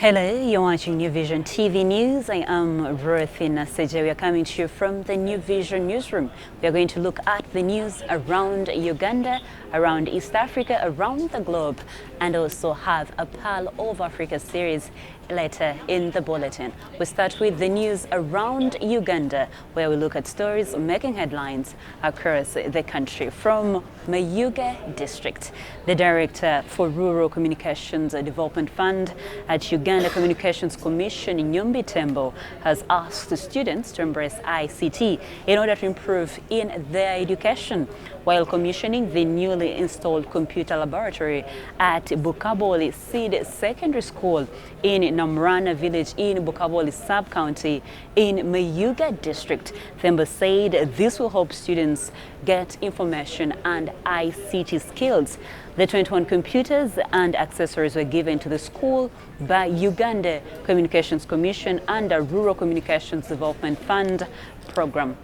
Hello, you're watching New Vision TV News. I am Ruthina Seje. We are coming to you from the New Vision newsroom. We are going to look at the news around Uganda, around East Africa, around the globe, and also have a Pearl of Africa series later in the bulletin. We start with the news around Uganda, where we look at stories making headlines across the country. From Mayuge District, the Director for Rural Communications Development Fund at Uganda Communications Commission in Nyombi Tembo has asked students to embrace ICT in order to improve in their education, while commissioning the newly installed computer laboratory at Bukaboli Seed Secondary School in Namrana village in Bukaboli sub-county in Mayuge district. Themba said this will help students get information and ICT skills. The 21 computers and accessories were given to the school by Uganda Communications Commission under Rural Communications Development Fund program.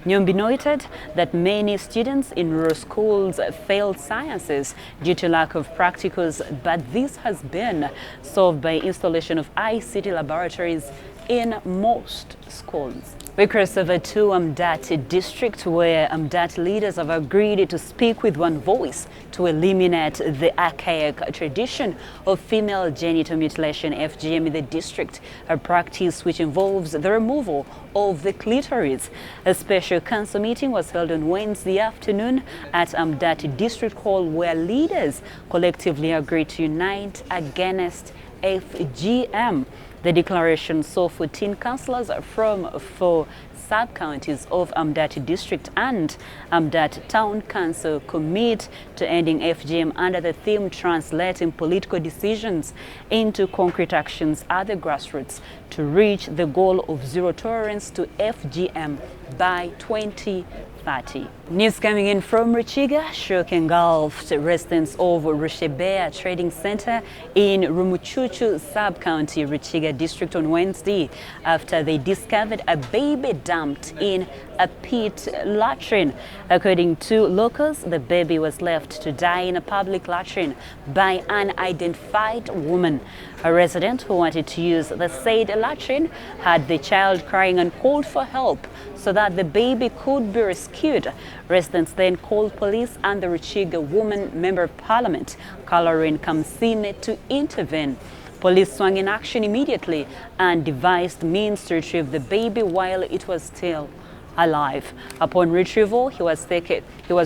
Nyombi noted that many students in rural schools failed sciences due to lack of practicals, but this has been solved by installation of ICT laboratories in most schools. We cross over to Amdati district, where Amdati leaders have agreed to speak with one voice to eliminate the archaic tradition of female genital mutilation (FGM) in the district, a practice which involves the removal of the clitoris. A special council meeting was held on Wednesday afternoon at Amdati District Hall, where leaders collectively agreed to unite against FGM. The declaration saw 14 councillors from 4 sub-counties of Amdati District and Amdati Town Council commit to ending FGM under the theme translating political decisions into concrete actions at the grassroots to reach the goal of zero tolerance to FGM by 2030. News coming in from Ruchiga. Shock engulfed residents of Rushebea Trading Center in Rumuchuchu sub-county, Ruchiga district on Wednesday after they discovered a baby dumped in a pit latrine. According to locals, the baby was left to die in a public latrine by an unidentified woman. A resident who wanted to use the said latrine had the child crying and called for help so that the baby could be rescued. Residents then called police and the Ruchiga woman member of parliament, Caroline Kamsine, to intervene. Police swung in action immediately and devised means to retrieve the baby while it was still alive. Upon retrieval, he was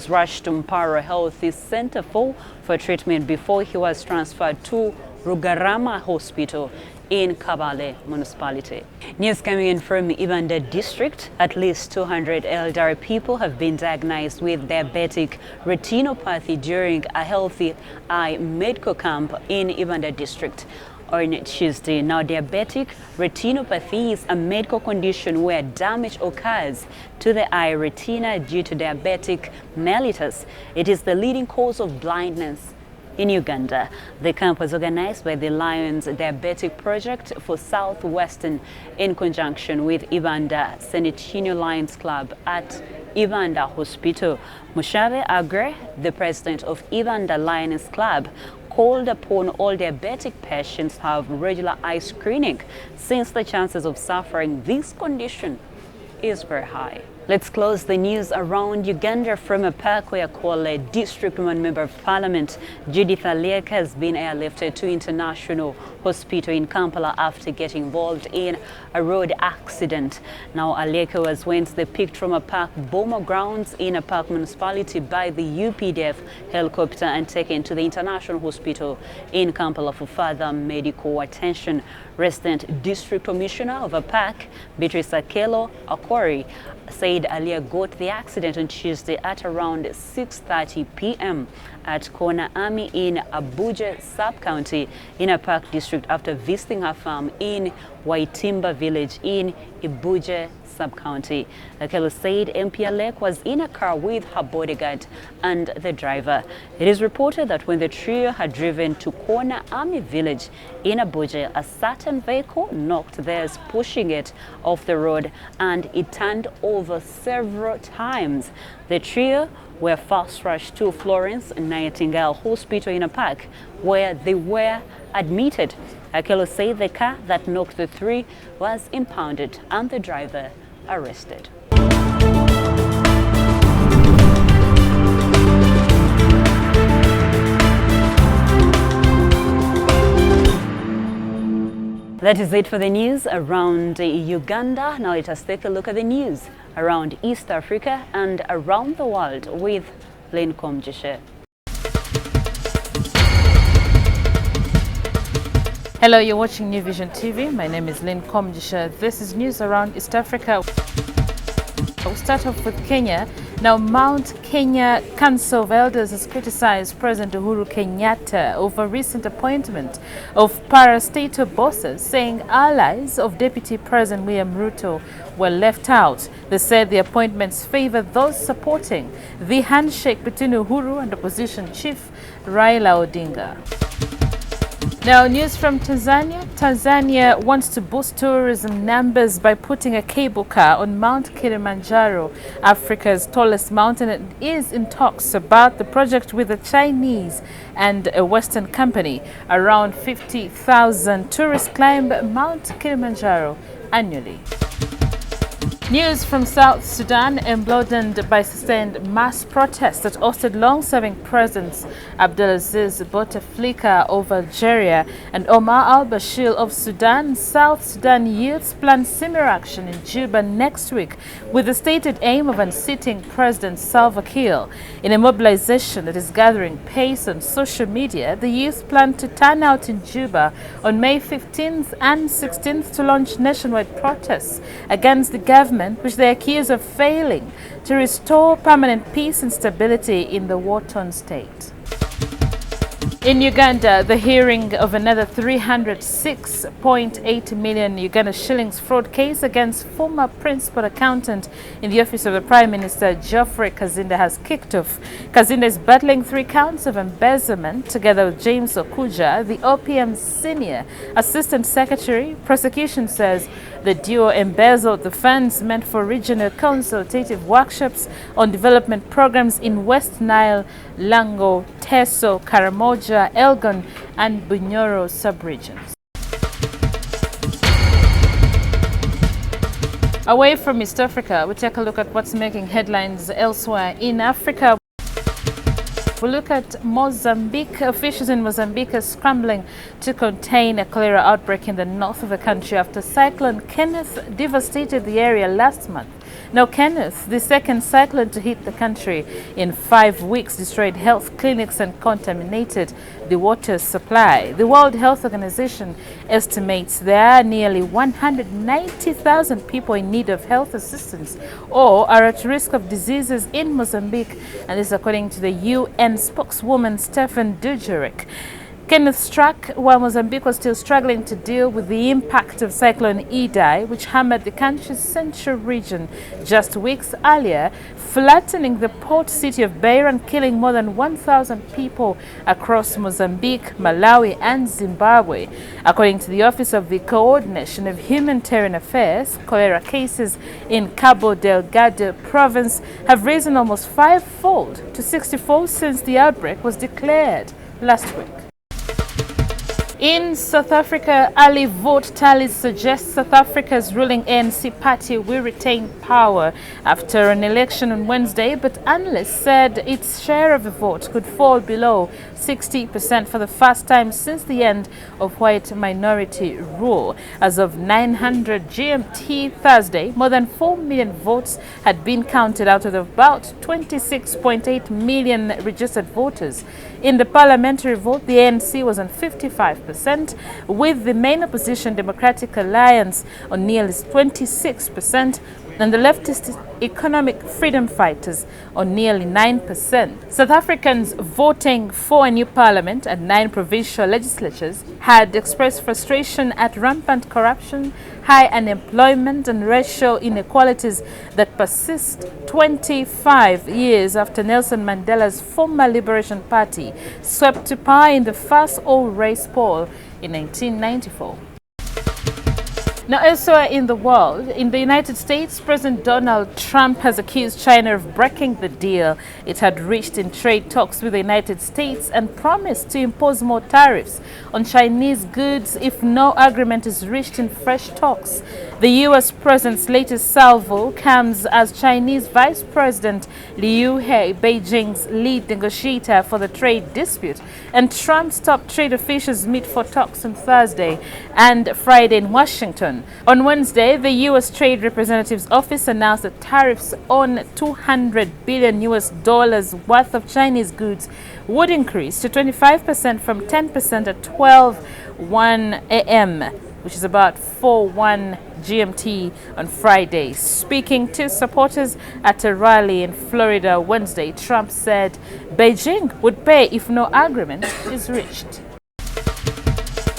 rushed to Mparo Health Center for treatment before he was transferred to Rugarama Hospital in Kabale municipality. News coming in from Uganda district. At least 200 elderly people have been diagnosed with diabetic retinopathy during a healthy eye medical camp in Uganda district on Tuesday. Now, diabetic retinopathy is a medical condition where damage occurs to the eye retina due to diabetic mellitus. It is the leading cause of blindness in Uganda. The camp was organized by the Lions Diabetic Project for Southwestern in conjunction with Uganda Sentinel Lions Club at Uganda Hospital. Mushabe Agre, the president of Uganda Lions Club, called upon all diabetic patients to have regular eye screening since the chances of suffering this condition is very high. Let's close the news around Uganda from a park where Kole District Woman Member of Parliament Judith Alieka has been airlifted to International Hospital in Kampala after getting involved in a road accident. Now, Alieka was Wednesday picked from a park Boma grounds in a park municipality by the UPDF helicopter and taken to the International Hospital in Kampala for further medical attention. Resident District Commissioner of a park, Beatrice Akelo Akori, said Alia got the accident on Tuesday at around 6:30 p.m. at Kona Army in Abuja sub-county in a park district after visiting her farm in Waitimba village in Abuja sub-county. Akelo said MP Alek was in a car with her bodyguard and the driver. It is reported that when the trio had driven to Kona Army village in Abuja, a certain vehicle knocked theirs, pushing it off the road, and it turned over several times. The trio were fast rushed to Florence Nightingale Hospital in a park where they were admitted. Kole said the car that knocked the three was impounded and the driver arrested. That is it for the news around Uganda. Now let us take a look at the news around East Africa and around the world with Lynn Komjishe. Hello, you're watching New Vision TV. My name is Lynn Komjishe. This is news around East Africa. We'll start off with Kenya. Now, Mount Kenya Council of Elders has criticized President Uhuru Kenyatta over recent appointment of parastatal bosses, saying allies of Deputy President William Ruto were left out. They said the appointments favor those supporting the handshake between Uhuru and opposition chief Raila Odinga. Now, news from Tanzania. Tanzania wants to boost tourism numbers by putting a cable car on Mount Kilimanjaro, Africa's tallest mountain, and is in talks about the project with a Chinese and a Western company. Around 50,000 tourists climb Mount Kilimanjaro annually. News from South Sudan, emboldened by sustained mass protests that ousted long-serving presidents Abdelaziz Bouteflika of Algeria and Omar al-Bashir of Sudan. South Sudan youths plan similar action in Juba next week with the stated aim of unseating President Salva Kiir. In a mobilization that is gathering pace on social media, the youth plan to turn out in Juba on May 15th and 16th to launch nationwide protests against the government, which they accuse of failing to restore permanent peace and stability in the war-torn state. In Uganda, the hearing of another 306.8 million Uganda shillings fraud case against former principal accountant in the office of the Prime Minister Geoffrey Kazinda has kicked off. Kazinda is battling 3 counts of embezzlement together with James Okuja, the OPM's senior assistant secretary. Prosecution says the duo embezzled the funds meant for regional consultative workshops on development programs in West Nile, Lango, Teso, Karamoja, Elgon and Bunyoro sub-regions. Away from East Africa, we take a look at what's making headlines elsewhere in Africa. We look at Mozambique. Officials in Mozambique are scrambling to contain a cholera outbreak in the north of the country after Cyclone Kenneth devastated the area last month. Now, Kenneth, the second cyclone to hit the country in 5 weeks, destroyed health clinics and contaminated the water supply. The World Health Organization estimates there are nearly 190,000 people in need of health assistance or are at risk of diseases in Mozambique, and this according to the UN spokeswoman Stefan Dujarric. Kenneth struck while Mozambique was still struggling to deal with the impact of Cyclone Idai, which hammered the country's central region just weeks earlier, flattening the port city of Beira and killing more than 1,000 people across Mozambique, Malawi and Zimbabwe. According to the Office of the Coordination of Humanitarian Affairs, cholera cases in Cabo Delgado province have risen almost 5-fold to 64 since the outbreak was declared last week. In South Africa, early vote tallies suggest South Africa's ruling ANC party will retain power after an election on Wednesday, but analysts said its share of the vote could fall below 60% for the first time since the end of white minority rule. As of 900 GMT Thursday, more than 4 million votes had been counted out of about 26.8 million registered voters. In the parliamentary vote, the ANC was on 55%, with the main opposition Democratic Alliance on nearly 26%, and the leftist Economic Freedom Fighters on nearly 9%. South Africans voting for a new parliament and 9 provincial legislatures had expressed frustration at rampant corruption, high unemployment and racial inequalities that persist 25 years after Nelson Mandela's former Liberation Party swept to power in the first all-race poll in 1994. Now, elsewhere in the world, in the United States, President Donald Trump has accused China of breaking the deal it had reached in trade talks with the United States and promised to impose more tariffs on Chinese goods if no agreement is reached in fresh talks. The U.S. president's latest salvo comes as Chinese Vice President Liu He, Beijing's lead negotiator for the trade dispute, and Trump's top trade officials meet for talks on Thursday and Friday in Washington. On Wednesday, the U.S. Trade Representative's office announced that tariffs on $200 billion worth of Chinese goods would increase to 25% from 10% at 12:01 a.m., which is about 4:01 GMT on Friday. Speaking to supporters at a rally in Florida Wednesday, Trump said Beijing would pay if no agreement is reached.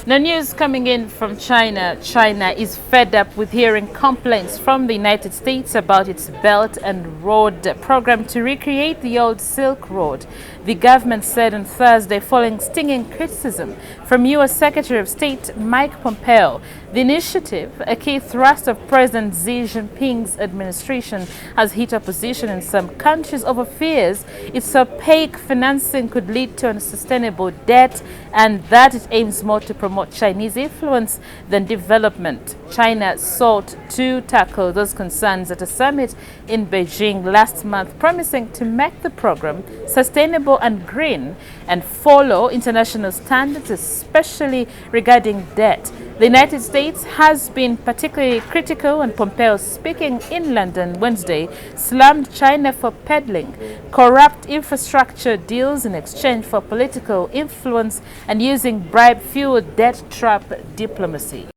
Now, news coming in from China. China is fed up with hearing complaints from the United States about its Belt and Road program to recreate the old Silk Road. The government said on Thursday, following stinging criticism from U.S. Secretary of State Mike Pompeo. The initiative, a key thrust of President Xi Jinping's administration, has hit opposition in some countries over fears its opaque financing could lead to unsustainable debt and that it aims more to promote Chinese influence than development. China sought to tackle those concerns at a summit in Beijing last month, promising to make the program sustainable and green and follow international standards, especially regarding debt. The United States has been particularly critical, and Pompeo, speaking in London Wednesday, slammed China for peddling corrupt infrastructure deals in exchange for political influence and using bribe-fueled debt trap diplomacy.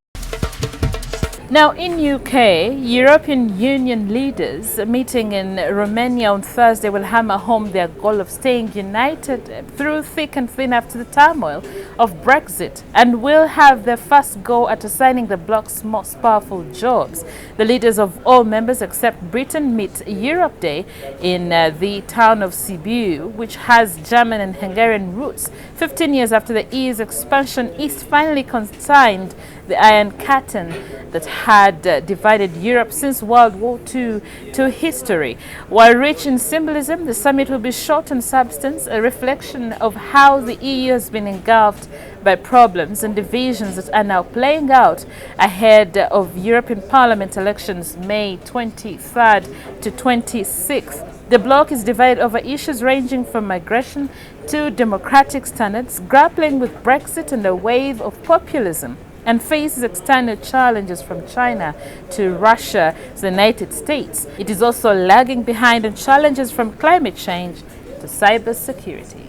Now, in UK, European Union leaders meeting in Romania on Thursday will hammer home their goal of staying united through thick and thin after the turmoil of Brexit, and will have their first go at assigning the bloc's most powerful jobs. The leaders of all members except Britain meet Europe Day in the town of Sibiu, which has German and Hungarian roots, 15 years after the EU's expansion east finally consigned the Iron Curtain that had divided Europe since World War II to history. While rich in symbolism, the summit will be short on substance, a reflection of how the EU has been engulfed by problems and divisions that are now playing out ahead of European Parliament elections May 23rd to 26th. The bloc is divided over issues ranging from migration to democratic standards, grappling with Brexit and a wave of populism, and faces external challenges from China to Russia to the United States. It is also lagging behind on challenges from climate change to cybersecurity.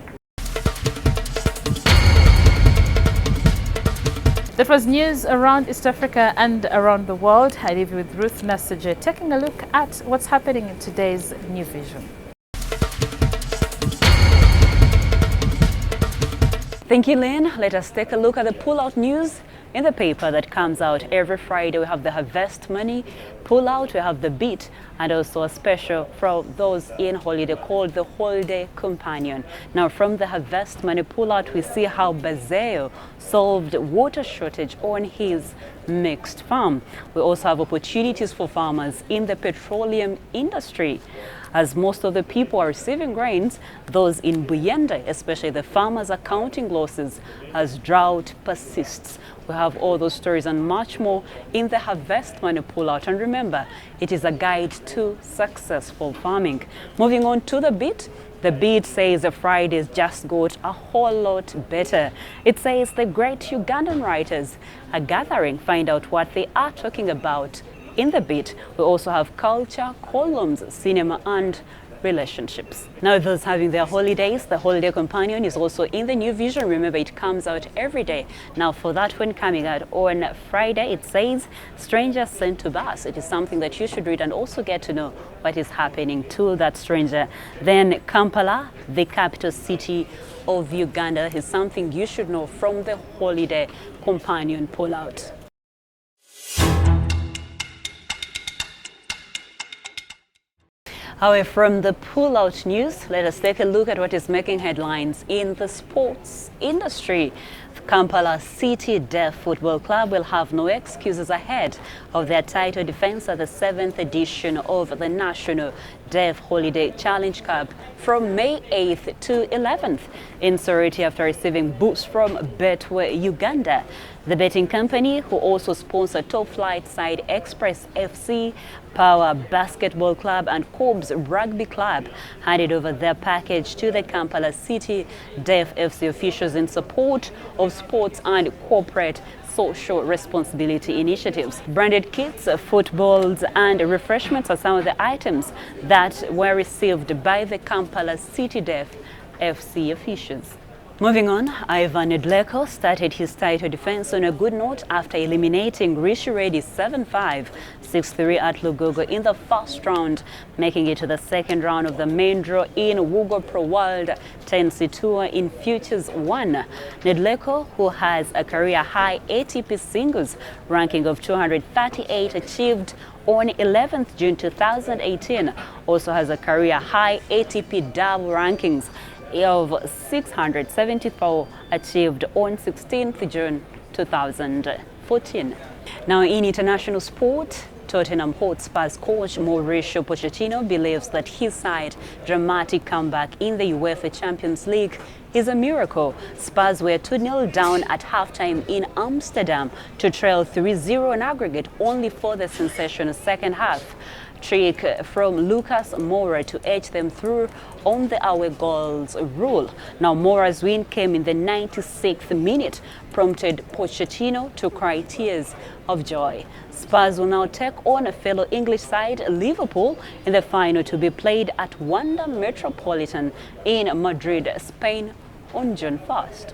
That was news around East Africa and around the world. I leave you with Ruth Nasaje taking a look at what's happening in today's New Vision. Thank you, Lynn. Let us take a look at the pullout news in the paper that comes out every Friday. We have the Harvest Money pullout, we have the Beat, and also a special for those in holiday called the Holiday Companion. Now, from the Harvest Money pullout, we see how Bazeo solved water shortage on his mixed farm. We also have opportunities for farmers in the petroleum industry. As most of the people are receiving grains, those in Buyende, especially the farmers, are counting losses as drought persists. We have all those stories and much more in the Harvest Money pullout. And remember, it is a guide to successful farming. Moving on to the Beat. The Beat says the Fridays just got a whole lot better. It says the great Ugandan writers are gathering, find out what they are talking about. In the Beat, we also have culture, columns, cinema, and relationships. Now, those having their holidays, the Holiday Companion is also in the New Vision. Remember, it comes out every day. Now, for that one coming out on Friday, it says Stranger Sent to Bus. It is something that you should read and also get to know what is happening to that stranger. Then Kampala, the capital city of Uganda, is something you should know from the Holiday Companion pullout. However, from the pullout news, let us take a look at what is making headlines in the sports industry. Kampala City Deaf Football Club will have no excuses ahead of their title defense at the 7th edition of the National Deaf Holiday Challenge Cup from May 8th to 11th in Soroti after receiving boosts from Betway Uganda. The betting company, who also sponsor top flight side Express FC, Power Basketball Club and Cobbs Rugby Club, handed over their package to the Kampala City Deaf FC officials in support of sports and corporate social responsibility initiatives. Branded kits, footballs and refreshments are some of the items that were received by the Kampala City Deaf FC officials. Moving on, Ivan Nedleko started his title defense on a good note after eliminating Rishi Reddy 7-5, 6-3 at Lugogo in the first round, making it to the second round of the main draw in Wugo Pro World 10C Tour in Futures 1. Nedleko, who has a career-high ATP singles ranking of 238 achieved on 11th June 2018, also has a career-high ATP double rankings of 674 achieved on 16th June 2014. Now in international sport, Tottenham Hotspur's coach Mauricio Pochettino believes that his side's dramatic comeback in the UEFA Champions League is a miracle. Spurs were 2-0 down at halftime in Amsterdam to trail 3-0 in aggregate, only for the sensational second half trick from Lucas Moura to edge them through on the away goals rule. Now Moura's win came in the 96th minute, prompted Pochettino to cry tears of joy. Spurs will now take on a fellow English side, Liverpool, in the final to be played at Wanda Metropolitan in Madrid, Spain on June 1st.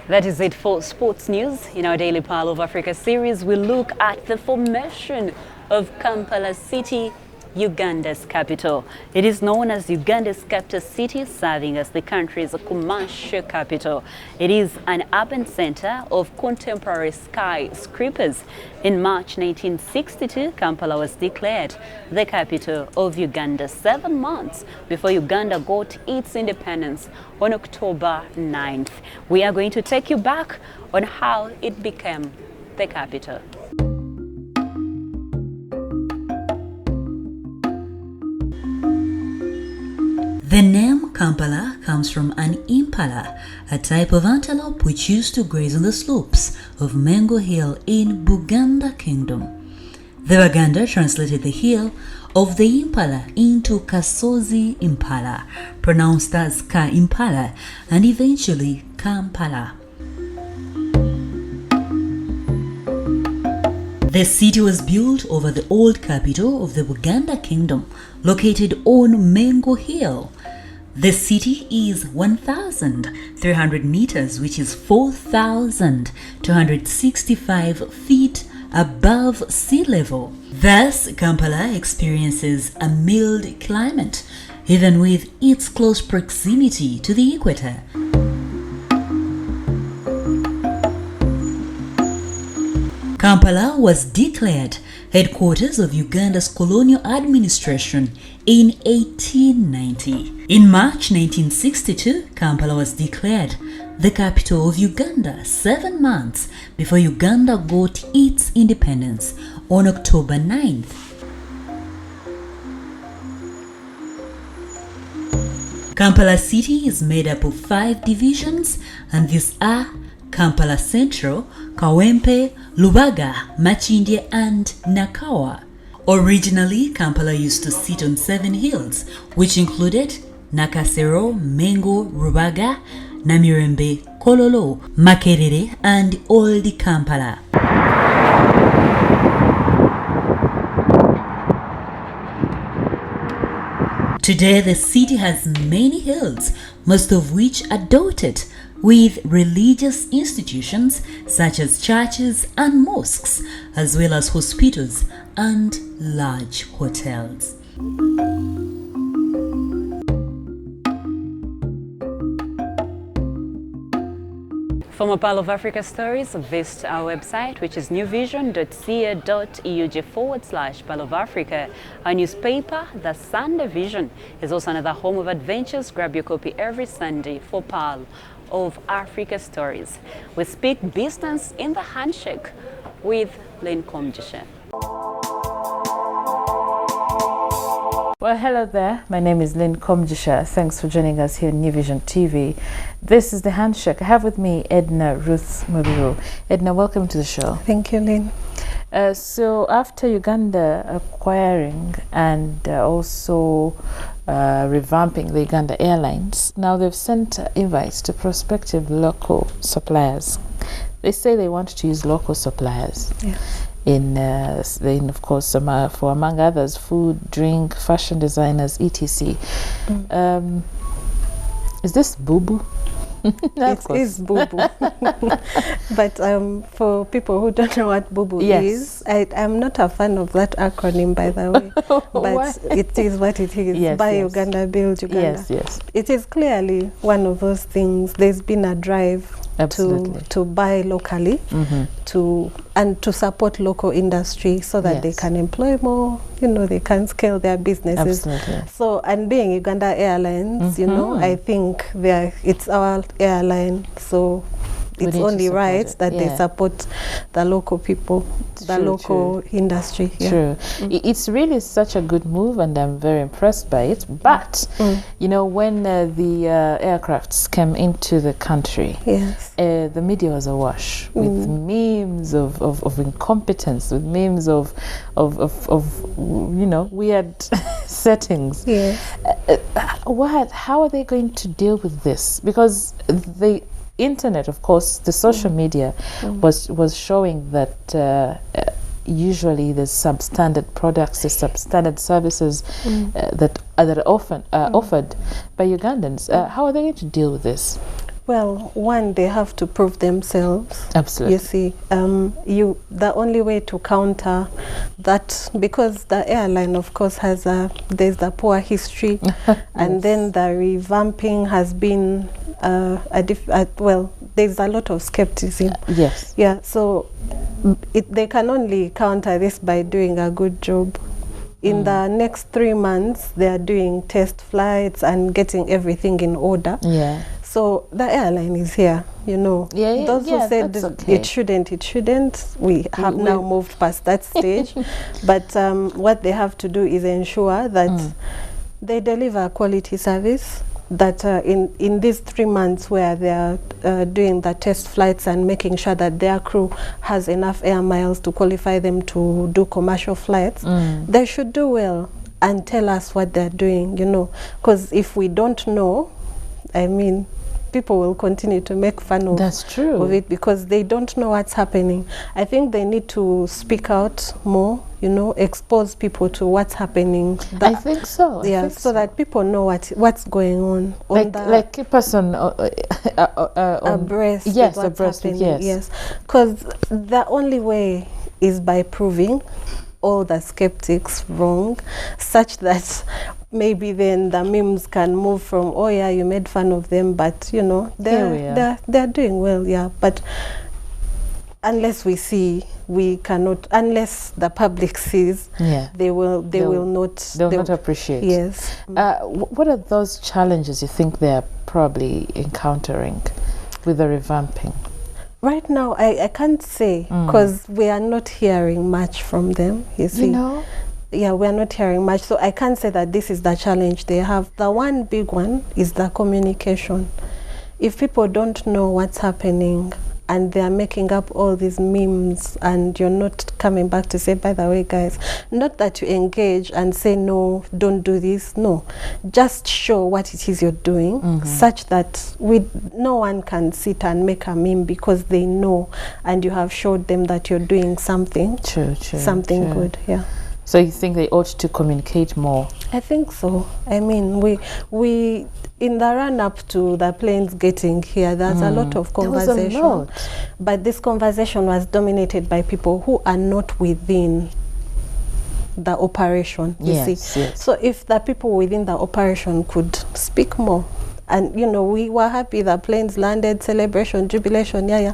That is it for sports news. In our Daily Pile of Africa series, we look at the formation of Kampala City, Uganda's capital. It is known as Uganda's capital city, serving as the country's commercial capital. It is an urban center of contemporary skyscrapers. In March 1962, Kampala was declared the capital of Uganda 7 months before Uganda got its independence on October 9th. We are going to take you back on how it became the capital. The name Kampala comes from an impala, a type of antelope which used to graze on the slopes of Mengo Hill in Buganda Kingdom. The Baganda translated the hill of the impala into Kasozi Impala, pronounced as Ka Impala, and eventually Kampala. The city was built over the old capital of the Buganda Kingdom, located on Mengo Hill. The city is 1,300 meters, which is 4,265 feet above sea level. Thus, Kampala experiences a mild climate, even with its close proximity to the equator. Kampala was declared headquarters of Uganda's colonial administration in 1890. In March 1962, Kampala was declared the capital of Uganda 7 months before Uganda got its independence on October 9th. Kampala City is made up of 5 divisions, and these are Kampala Central, Kawempe, Lubaga, Machindye and Nakawa. Originally, Kampala used to sit on 7 hills, which included Nakasero, Mengo, Rubaga, Namirembe, Kololo, Makerere and Old Kampala. Today, the city has many hills, most of which are dotted with religious institutions such as churches and mosques, as well as hospitals and large hotels. For more Pearl of Africa stories, visit our website, which is newvision.ca.euj/Pearl of Africa. Our newspaper, The Sunday Vision, is also another home of adventures. Grab your copy every Sunday for Pearl of Africa stories. We speak business in the Handshake with Lynn Komjisha. Well, hello there. My name is Lynn Komjisha. Thanks for joining us here on New Vision TV. This is the Handshake. I have with me Edna Ruth Mubiru. Edna, welcome to the show. Thank you, Lynn. So after Uganda acquiring and also revamping the Uganda Airlines, now they've sent invites to prospective local suppliers. They say they want to use local suppliers. Yes. In of course, for among others, food, drink, fashion designers, etc. Is this boo-boo? It is boo-boo. But for people who don't know what boo-boo is, I'm not a fan of that acronym, by the way. But it is what it is. Yes, Buy yes. Uganda, build Uganda. Yes, yes. It is clearly one of those things. There's been a drive to buy locally, to support local industry so that they can employ more, they can scale their businesses. Absolutely. So, and being Uganda Airlines, I think it's our airline, so it's only right that they support the local people, the local industry. Yeah. True. It's really such a good move, and I'm very impressed by it. But, when the aircrafts came into the country, the media was awash with memes of incompetence, with memes of weird settings. Yes. How are they going to deal with this? Because the internet, of course, the social media was showing that usually there's substandard products, there's substandard services that are often offered by Ugandans. How are they going to deal with this? Well, one, they have to prove themselves. Absolutely. You see, the only way to counter that, because the airline, of course, there's the poor history, and then the revamping has been there's a lot of skepticism. Yes. Yeah. So they can only counter this by doing a good job. In the next 3 months, they are doing test flights and getting everything in order. Yeah. So the airline is here, Those who said it shouldn't, we have now moved past that stage. But what they have to do is ensure that they deliver quality service, that in these 3 months where they are doing the test flights and making sure that their crew has enough air miles to qualify them to do commercial flights, they should do well and tell us what they're doing, because if we don't know, people will continue to make fun of it because they don't know what's happening. I think they need to speak out more, expose people to what's happening. I think so. Yeah, so that people know what's going on. Like keep us on abreast. Yes, what's abreast. Happening. Yes, because the only way is by proving all the skeptics wrong, such that maybe then the memes can move from, oh yeah, you made fun of them, but they're doing well, but unless we see, we cannot, unless the public sees, they will not appreciate. Yes. What are those challenges you think they're probably encountering with the revamping? Right now, I can't say, because we are not hearing much from them, you see. Yeah, we're not hearing much, so I can't say that this is the challenge they have. The one big one is the communication. If people don't know what's happening and they're making up all these memes and you're not coming back to say, by the way, guys, not that you engage and say, no, don't do this, no. Just show what it is you're doing, such that no one can sit and make a meme because they know and you have showed them that you're doing something, something good, So you think they ought to communicate more? I think so. We in the run-up to the planes getting here, there's a lot of conversation. There was a lot. But this conversation was dominated by people who are not within the operation, you see. Yes. So if the people within the operation could speak more And, you know, we were happy the planes landed, celebration, jubilation, yeah.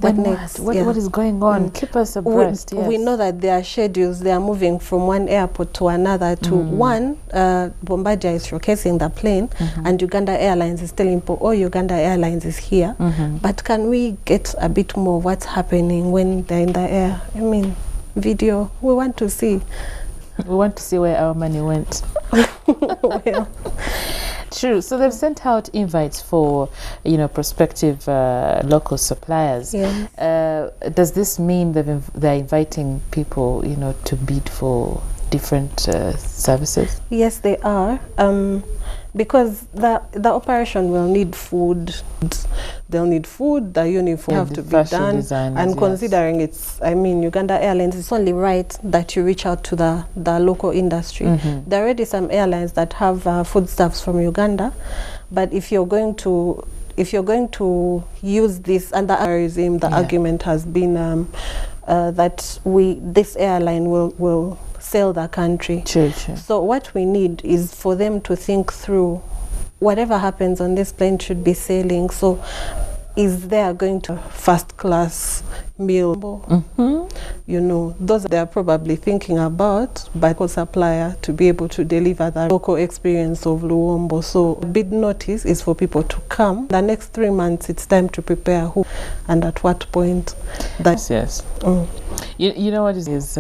What next? What is going on? Keep us abreast, we know that there are schedules. They are moving from one airport to another. To one, Bombardier is showcasing the plane, and Uganda Airlines is telling people, oh, Uganda Airlines is here. But can we get a bit more of what's happening when they're in the air? I mean, video. We want to see. We want to see where our money went. Well. True. So they've sent out invites for, you know, prospective local suppliers. Yes. Does this mean they're inviting people, you know, to bid for different services? Yes, they are. Because the operation will need food. They'll need food, the uniform have to be done. And considering it's, I mean, Uganda Airlines, it's only right that you reach out to the local industry. There are already some airlines that have foodstuffs from Uganda, but if you're going to use this under tourism, the argument has been that this airline will sell the country. True. So what we need is for them to think through whatever happens on this plane should be sailing. So is there going to first class meal? You know, those they're probably thinking about, but a supplier to be able to deliver the local experience of Luombo. So bid notice is for people to come. The next 3 months, it's time to prepare who and at what point. Yes. You know what is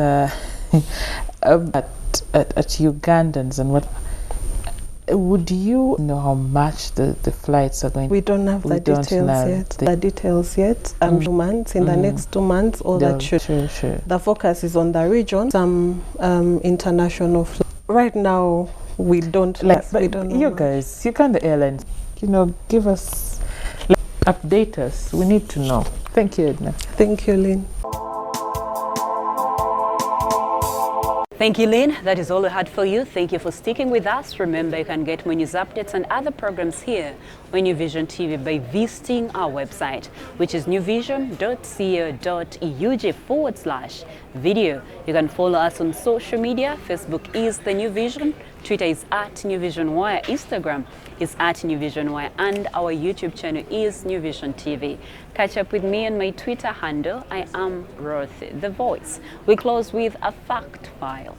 at Ugandans and what would you know how much the flights are going? We don't have the details yet. 2 months, in the next 2 months, all that should. Sure. The focus is on the region. Some international right now we don't we don't know. You guys, Uganda Airlines, you know, give us, update us. We need to know. Thank you, Edna. Thank you, Lynn. Thank you, Lynn. That is all we had for you. Thank you for sticking with us. Remember, you can get more news updates and other programs here on New Vision TV by visiting our website, which is newvision.co.ug/video. You can follow us on social media. Facebook is The New Vision. Twitter is @NewVisionWire. Instagram is @NewVisionWire. And our YouTube channel is New Vision TV. Catch up with me on my Twitter handle. I am Ruth, the voice. We close with a fact file.